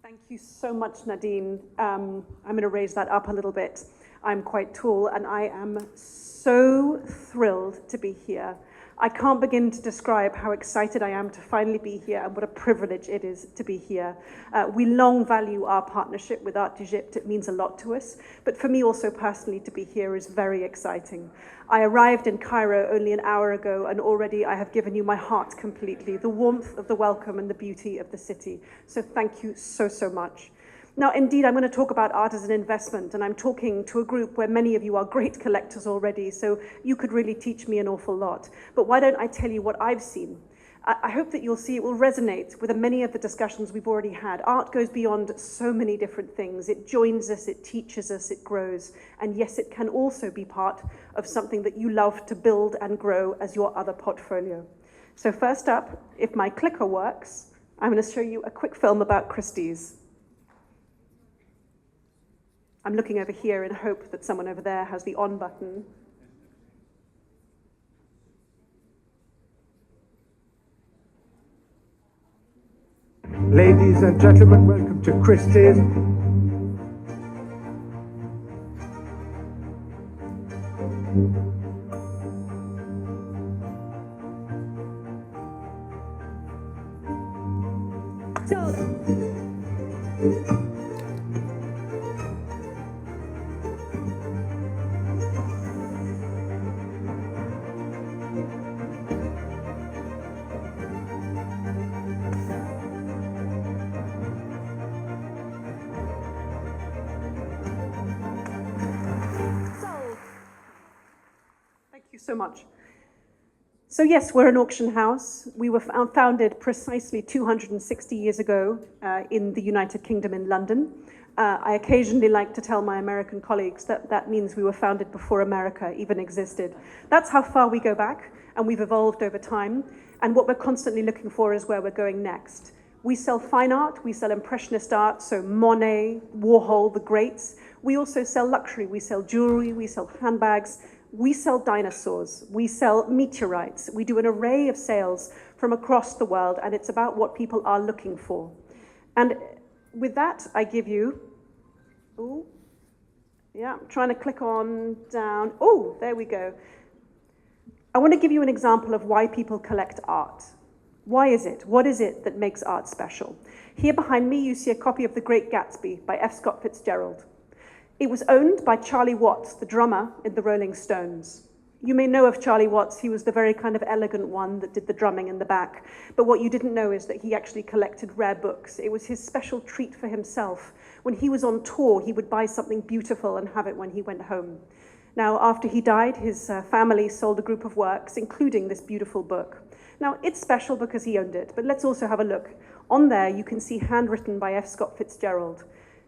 Thank you so much, Nadine. I'm going to raise that up a little bit. I'm quite tall, and I am so thrilled to be here. I can't begin to describe how excited I am to finally be here and what a privilege it is to be here. We long value our partnership with Art d'Egypte. It means a lot to us. But for me also personally to be here is very exciting. I arrived in Cairo only an hour ago, and already I have given you my heart completely, the warmth of the welcome and the beauty of the city. So thank you so, so much. Now, indeed, I'm going to talk about art as an investment, and I'm talking to a group where many of you are great collectors already, so you could really teach me an awful lot. But why don't I tell you what I've seen? I hope that you'll see it will resonate with many of the discussions we've already had. Art goes beyond so many different things. It joins us, it teaches us, it grows. And yes, it can also be part of something that you love to build and grow as your other portfolio. So first up, if my clicker works, I'm going to show you a quick film about Christie's. I'm looking over here in hope that someone over there has the on button. Ladies and gentlemen, welcome to Christie's. Thank you so much. So yes, we're an auction house. We were founded precisely 260 years ago in the United Kingdom in London. I occasionally like to tell my American colleagues that that means we were founded before America even existed. That's how far we go back, and we've evolved over time. And what we're constantly looking for is where we're going next. We sell fine art, we sell impressionist art, so Monet, Warhol, the greats. We also sell luxury, we sell jewelry, we sell handbags, we sell dinosaurs, we sell meteorites. We do an array of sales from across the world, and it's about what people are looking for. And with that, I give you, I'm trying to click on down. Oh, there we go. I want to give you an example of why people collect art. Why is it? What is it that makes art special? Here behind me, you see a copy of The Great Gatsby by F. Scott Fitzgerald. It was owned by Charlie Watts, the drummer in the Rolling Stones. You may know of Charlie Watts. He was the very kind of elegant one that did the drumming in the back. But what you didn't know is that he actually collected rare books. It was his special treat for himself. When he was on tour, he would buy something beautiful and have it when he went home. Now, after he died, his family sold a group of works, including this beautiful book. Now, it's special because he owned it, but let's also have a look. On there, you can see handwritten by F. Scott Fitzgerald.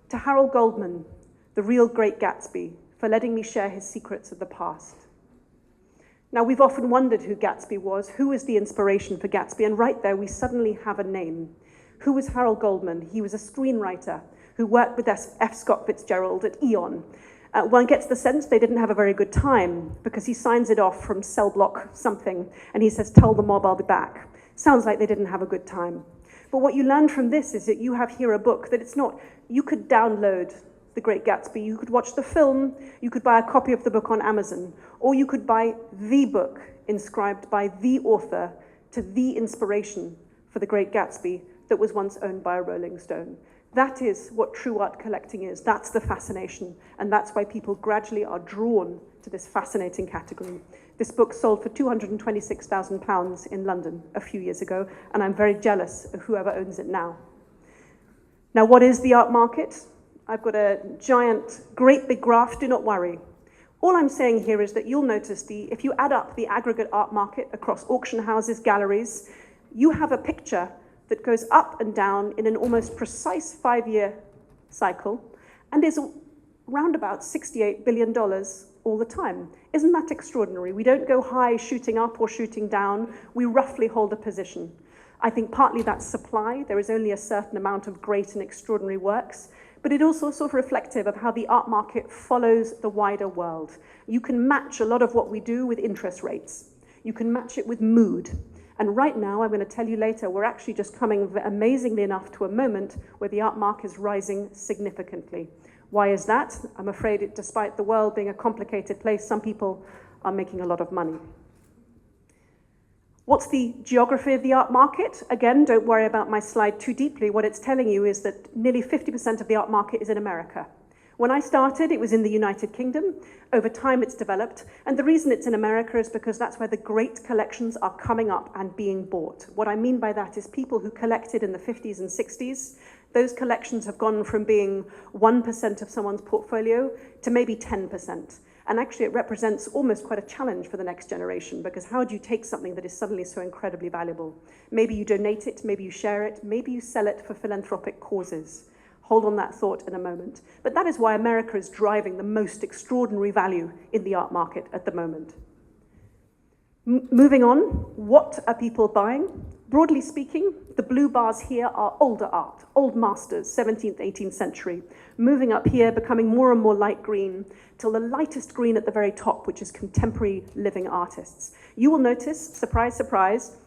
To Harold Goldman, the real Great Gatsby, for letting me share his secrets of the past. Now, we've often wondered who Gatsby was, who was the inspiration for Gatsby, and right there, we suddenly have a name. Who was Harold Goldman? He was a screenwriter who worked with F. Scott Fitzgerald at Eon. One gets the sense they didn't have a very good time because he signs it off from cell block something, and he says, "Tell the mob I'll be back." Sounds like they didn't have a good time. But what you learn from this is that you have here a book that it's not, you could download The Great Gatsby, you could watch the film, you could buy a copy of the book on Amazon, or you could buy the book inscribed by the author to the inspiration for The Great Gatsby that was once owned by a Rolling Stone. That is what true art collecting is. That's the fascination, and that's why people gradually are drawn to this fascinating category. This book sold for £226,000 in London a few years ago, and I'm very jealous of whoever owns it now. Now, what is the art market? I've got a giant, great big graph, do not worry. All I'm saying here is that you'll notice if you add up the aggregate art market across auction houses, galleries, you have a picture that goes up and down in an almost precise 5-year cycle and is around about $68 billion all the time. Isn't that extraordinary? We don't go high shooting up or shooting down. We roughly hold a position. I think partly that's supply. There is only a certain amount of great and extraordinary works, but it also sort of reflective of how the art market follows the wider world. You can match a lot of what we do with interest rates. You can match it with mood. And right now, I'm going to tell you later, we're actually just coming amazingly enough to a moment where the art market is rising significantly. Why is that? I'm afraid, despite the world being a complicated place, some people are making a lot of money. What's the geography of the art market? Again, don't worry about my slide too deeply. What it's telling you is that nearly 50% of the art market is in America. When I started, it was in the United Kingdom. Over time, it's developed. And the reason it's in America is because that's where the great collections are coming up and being bought. What I mean by that is people who collected in the 50s and 60s, those collections have gone from being 1% of someone's portfolio to maybe 10%. And actually, it represents almost quite a challenge for the next generation, because how do you take something that is suddenly so incredibly valuable? Maybe you donate it, maybe you share it, maybe you sell it for philanthropic causes. Hold on that thought in a moment. But that is why America is driving the most extraordinary value in the art market at the moment. Moving on, what are people buying? Broadly speaking, the blue bars here are older art, old masters, 17th, 18th century. Moving up here, becoming more and more light green, till the lightest green at the very top, which is contemporary living artists. You will notice, surprise, surprise,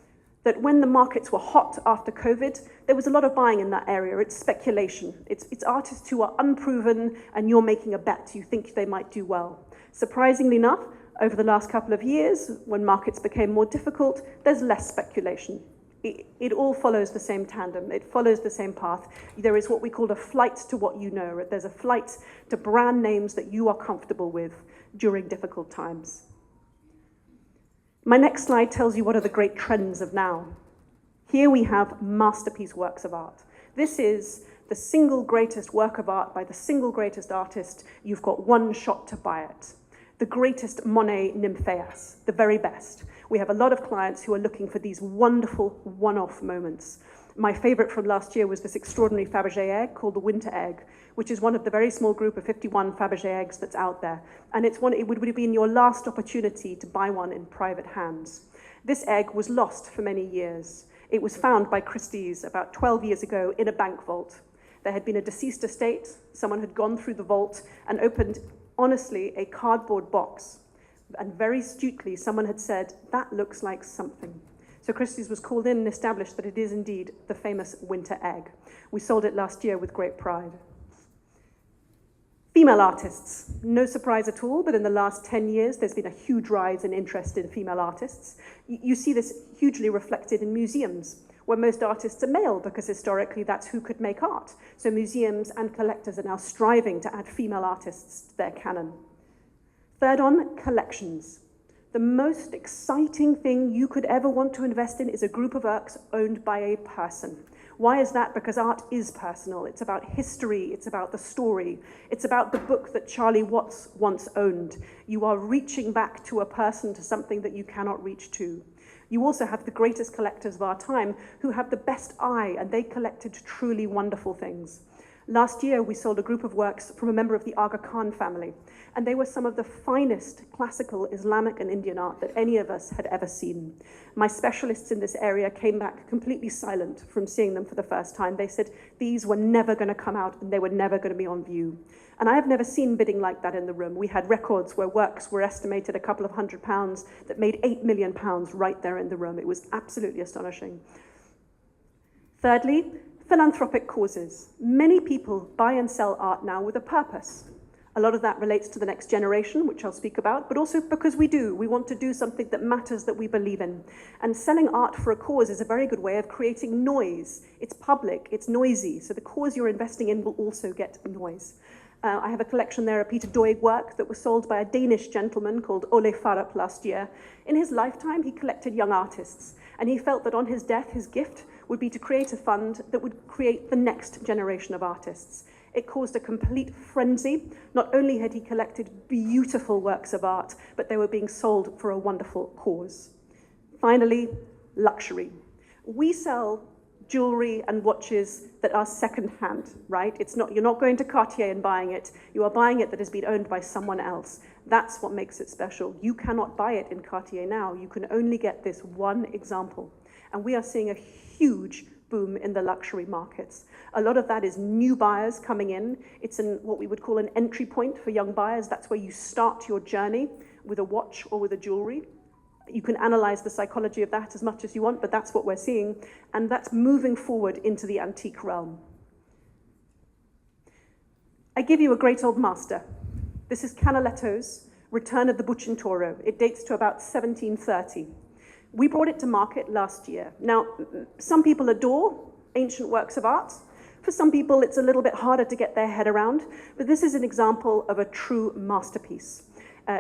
that when the markets were hot after COVID, there was a lot of buying in that area. It's speculation. It's artists who are unproven, and you're making a bet. You think they might do well. Surprisingly enough, over the last couple of years, when markets became more difficult, there's less speculation. It all follows the same tandem. It follows the same path. There is what we call a flight to what you know. There's a flight to brand names that you are comfortable with during difficult times. My next slide tells you what are the great trends of now. Here we have masterpiece works of art. This is the single greatest work of art by the single greatest artist. You've got one shot to buy it. The greatest Monet Nymphaeus, the very best. We have a lot of clients who are looking for these wonderful one-off moments. My favorite from last year was this extraordinary Fabergé egg called the Winter Egg, which is one of the very small group of 51 Fabergé eggs that's out there. And it would have been your last opportunity to buy one in private hands. This egg was lost for many years. It was found by Christie's about 12 years ago in a bank vault. There had been a deceased estate. Someone had gone through the vault and opened, honestly, a cardboard box. And very astutely, someone had said, that looks like something. So Christie's was called in and established that it is indeed the famous Winter Egg. We sold it last year with great pride. Female artists, no surprise at all, but in the last 10 years, there's been a huge rise in interest in female artists. You see this hugely reflected in museums, where most artists are male, because historically that's who could make art. So museums and collectors are now striving to add female artists to their canon. Third on, collections. The most exciting thing you could ever want to invest in is a group of works owned by a person. Why is that? Because art is personal. It's about history. It's about the story. It's about the book that Charlie Watts once owned. You are reaching back to a person, to something that you cannot reach to. You also have the greatest collectors of our time who have the best eye, and they collected truly wonderful things. Last year, we sold a group of works from a member of the Aga Khan family, and they were some of the finest classical Islamic and Indian art that any of us had ever seen. My specialists in this area came back completely silent from seeing them for the first time. They said these were never going to come out and they were never going to be on view. And I have never seen bidding like that in the room. We had records where works were estimated a couple of £100 that made £8 million right there in the room. It was absolutely astonishing. Thirdly, philanthropic causes. Many people buy and sell art now with a purpose. A lot of that relates to the next generation, which I'll speak about, but also because we do. We want to do something that matters, that we believe in. And selling art for a cause is a very good way of creating noise. It's public, it's noisy, so the cause you're investing in will also get noise. I have a collection there of Peter Doig work that was sold by a Danish gentleman called Ole Farup last year. In his lifetime, he collected young artists, and he felt that on his death, his gift would be to create a fund that would create the next generation of artists. It caused a complete frenzy. Not only had he collected beautiful works of art, but they were being sold for a wonderful cause. Finally, luxury. We sell jewelry and watches that are second-hand, right? You're not going to Cartier and buying it. You are buying it that has been owned by someone else. That's what makes it special. You cannot buy it in Cartier now. You can only get this one example. And we are seeing a huge boom in the luxury markets. A lot of that is new buyers coming in. It's in what we would call an entry point for young buyers. That's where you start your journey with a watch or with a jewelry. You can analyze the psychology of that as much as you want, but that's what we're seeing, and that's moving forward into the antique realm. I give you a great old master. This is Canaletto's Return of the Bucintoro. It dates to about 1730. We brought it to market last year. Now, some people adore ancient works of art. For some people, it's a little bit harder to get their head around, but this is an example of a true masterpiece.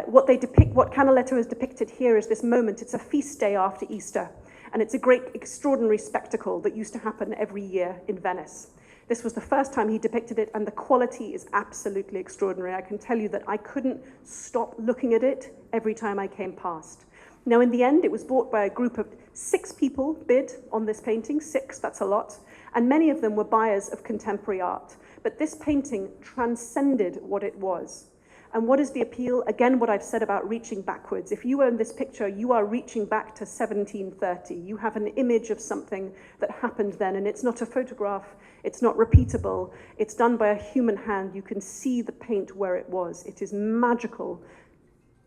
What Canaletto has depicted here is this moment. It's a feast day after Easter, and it's a great, extraordinary spectacle that used to happen every year in Venice. This was the first time he depicted it, and the quality is absolutely extraordinary. I can tell you that I couldn't stop looking at it every time I came past. Now, in the end, it was bought by a group of 6 people bid on this painting. 6, that's a lot. And many of them were buyers of contemporary art. But this painting transcended what it was. And what is the appeal? Again, what I've said about reaching backwards. If you own this picture, you are reaching back to 1730. You have an image of something that happened then, and it's not a photograph, it's not repeatable, it's done by a human hand. You can see the paint where it was. It is magical.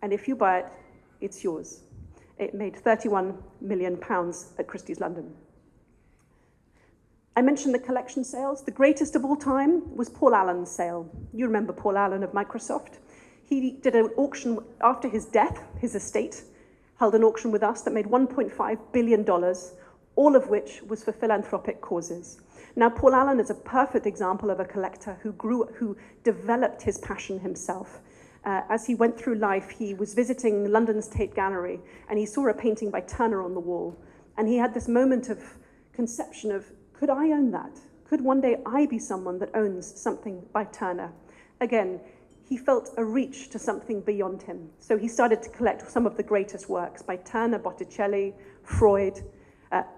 And if you buy it, it's yours. It made £31 million at Christie's London. I mentioned the collection sales. The greatest of all time was Paul Allen's sale. You remember Paul Allen of Microsoft. He did an auction after his death. His estate held an auction with us that made $1.5 billion, all of which was for philanthropic causes. Now, Paul Allen is a perfect example of a collector who developed his passion himself. As he went through life, he was visiting London's Tate Gallery, and he saw a painting by Turner on the wall. And he had this moment of conception of, could I own that? Could one day I be someone that owns something by Turner? Again, he felt a reach to something beyond him. So he started to collect some of the greatest works by Turner, Botticelli, Freud,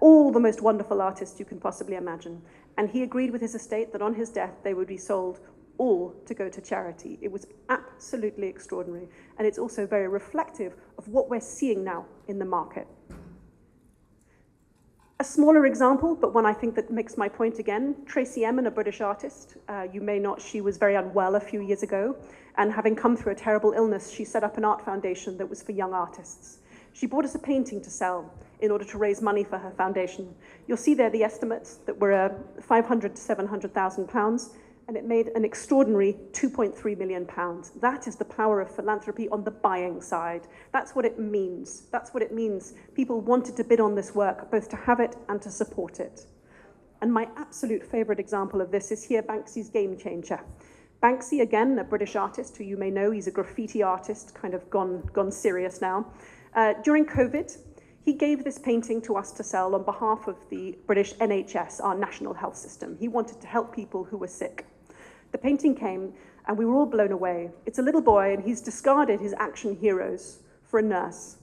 all the most wonderful artists you can possibly imagine. And he agreed with his estate that on his death, they would be sold all to go to charity. It was absolutely extraordinary. And it's also very reflective of what we're seeing now in the market. A smaller example, but one I think that makes my point again, Tracy Emin, a British artist. You may not, she was very unwell a few years ago, and having come through a terrible illness, she set up an art foundation that was for young artists. She bought us a painting to sell in order to raise money for her foundation. You'll see there the estimates that were £500,000 to £700,000, and it made an extraordinary £2.3 million. That is the power of philanthropy on the buying side. That's what it means. That's what it means. People wanted to bid on this work, both to have it and to support it. And my absolute favorite example of this is here, Banksy's Game Changer. Banksy, again, a British artist who you may know, he's a graffiti artist, kind of gone serious now. During COVID, he gave this painting to us to sell on behalf of the British NHS, our national health system. He wanted to help people who were sick. The painting came, and we were all blown away. It's a little boy, and he's discarded his action heroes for a nurse.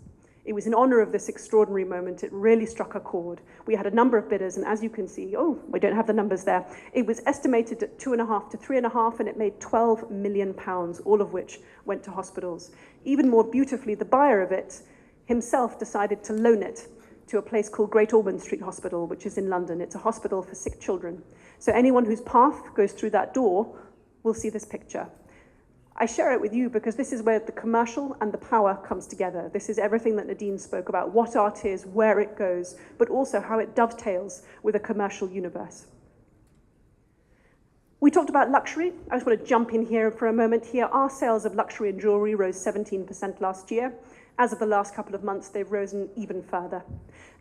It was in honor of this extraordinary moment. It really struck a chord. We had a number of bidders, and as you can see, we don't have the numbers there. It was estimated at 2.5 to 3.5, and it made £12 million, all of which went to hospitals. Even more beautifully, the buyer of it himself decided to loan it to a place called Great Ormond Street Hospital, which is in London. It's a hospital for sick children. So anyone whose path goes through that door will see this picture. I share it with you because this is where the commercial and the power comes together. This is everything that Nadine spoke about, what art is, where it goes, but also how it dovetails with a commercial universe. We talked about luxury. I just want to jump in here for a moment here. Our sales of luxury and jewelry rose 17% last year. As of the last couple of months, they've risen even further.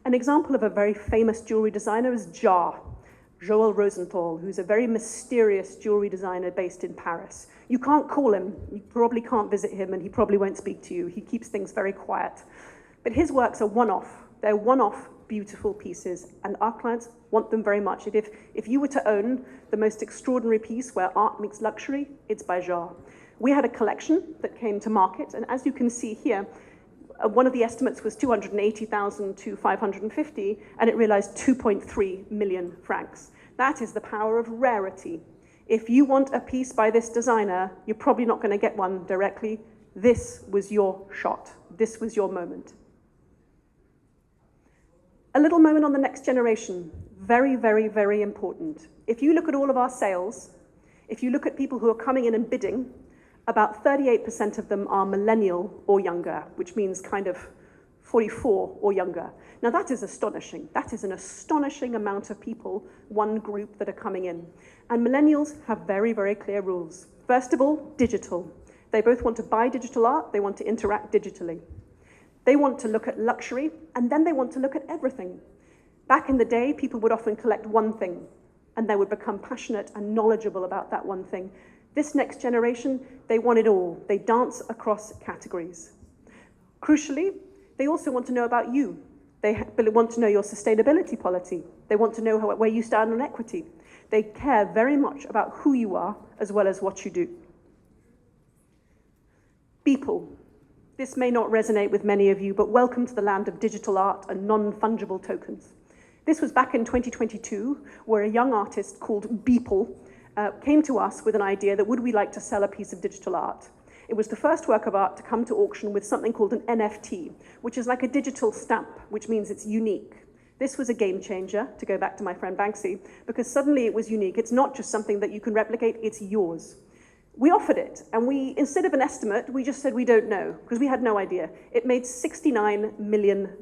An example of a very famous jewelry designer is Joel Rosenthal, who's a very mysterious jewelry designer based in Paris. You can't call him, you probably can't visit him, and he probably won't speak to you. He keeps things very quiet. But his works are one-off. They're one-off, beautiful pieces, and our clients want them very much. If you were to own the most extraordinary piece where art meets luxury, it's by Joel. We had a collection that came to market, and as you can see here, one of the estimates was 280,000 to 550, and it realized 2.3 million francs. That is the power of rarity. If you want a piece by this designer, you're probably not going to get one directly. This was your shot. This was your moment. A little moment on the next generation. Very, very, very important. If you look at all of our sales, if you look at people who are coming in and bidding, about 38% of them are millennial or younger, which means kind of 44 or younger. Now that is astonishing. That is an astonishing amount of people, one group that are coming in. And millennials have very, very clear rules. First of all, digital. They both want to buy digital art, they want to interact digitally. They want to look at luxury, and then they want to look at everything. Back in the day, people would often collect one thing, and they would become passionate and knowledgeable about that one thing. This next generation, they want it all. They dance across categories. Crucially, they also want to know about you. They want to know your sustainability policy. They want to know where you stand on equity. They care very much about who you are as well as what you do. People. This may not resonate with many of you, but welcome to the land of digital art and non-fungible tokens. This was back in 2022, where a young artist called Beeple came to us with an idea that would we like to sell a piece of digital art. It was the first work of art to come to auction with something called an NFT, which is like a digital stamp, which means it's unique. This was a game changer, to go back to my friend Banksy, because suddenly it was unique. It's not just something that you can replicate, it's yours. We offered it, and instead of an estimate, we just said we don't know, because we had no idea. It made $69 million.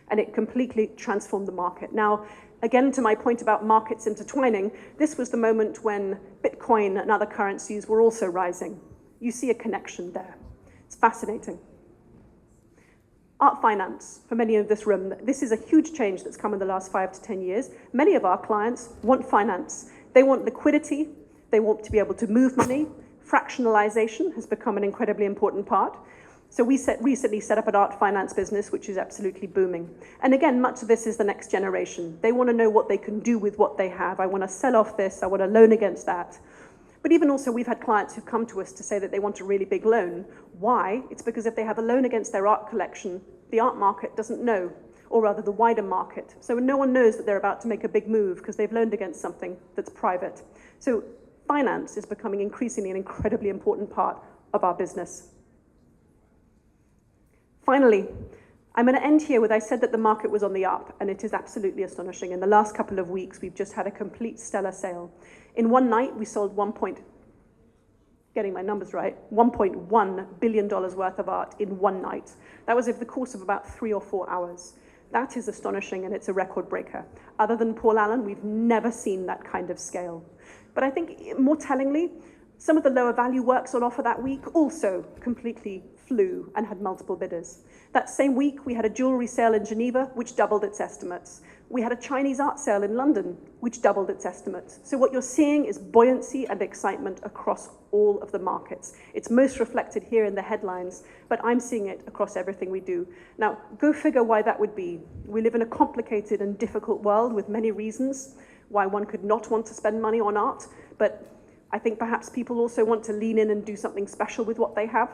And it completely transformed the market. Now, again, to my point about markets intertwining, this was the moment when Bitcoin and other currencies were also rising. You see a connection there. It's fascinating. Art finance, for many of this room, this is a huge change that's come in the last 5 to 10 years. Many of our clients want finance. They want liquidity. They want to be able to move money. Fractionalization has become an incredibly important part. So we recently set up an art finance business, which is absolutely booming. And again, much of this is the next generation. They want to know what they can do with what they have. I want to sell off this. I want to loan against that. But even also, we've had clients who've come to us to say that they want a really big loan. Why? It's because if they have a loan against their art collection, the art market doesn't know, or rather the wider market. So no one knows that they're about to make a big move because they've loaned against something that's private. So finance is becoming increasingly an incredibly important part of our business. Finally, I'm going to end here with, I said that the market was on the up, and it is absolutely astonishing. In the last couple of weeks, we've just had a complete stellar sale. In one night, we sold $1.1 billion worth of art in one night. That was over the course of about 3 or 4 hours. That is astonishing, and it's a record breaker. Other than Paul Allen, we've never seen that kind of scale. But I think more tellingly, some of the lower value works on offer that week also completely flew and had multiple bidders. That same week, we had a jewelry sale in Geneva, which doubled its estimates. We had a Chinese art sale in London, which doubled its estimates. So what you're seeing is buoyancy and excitement across all of the markets. It's most reflected here in the headlines, but I'm seeing it across everything we do. Now, go figure why that would be. We live in a complicated and difficult world with many reasons why one could not want to spend money on art, but I think perhaps people also want to lean in and do something special with what they have.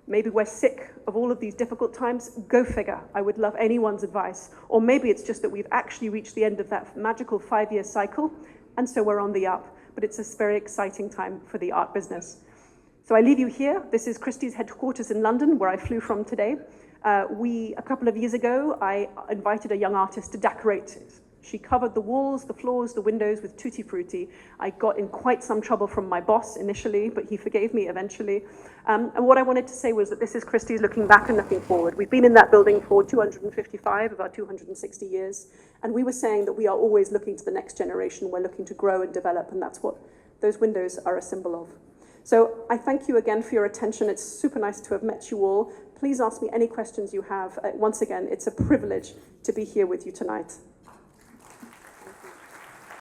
Maybe we're sick of all of these difficult times. Go figure. I would love anyone's advice. Or maybe it's just that we've actually reached the end of that magical 5-year cycle, and so we're on the up. But it's a very exciting time for the art business. So I leave you here. This is Christie's headquarters in London, where I flew from today. A couple of years ago, I invited a young artist to decorate it. She covered the walls, the floors, the windows with Tutti Frutti. I got in quite some trouble from my boss initially, but he forgave me eventually. And what I wanted to say was that this is Christie's looking back and looking forward. We've been in that building for 255 of our 260 years, and we were saying that we are always looking to the next generation. We're looking to grow and develop, and that's what those windows are a symbol of. So I thank you again for your attention. It's super nice to have met you all. Please ask me any questions you have. Once again, it's a privilege to be here with you tonight.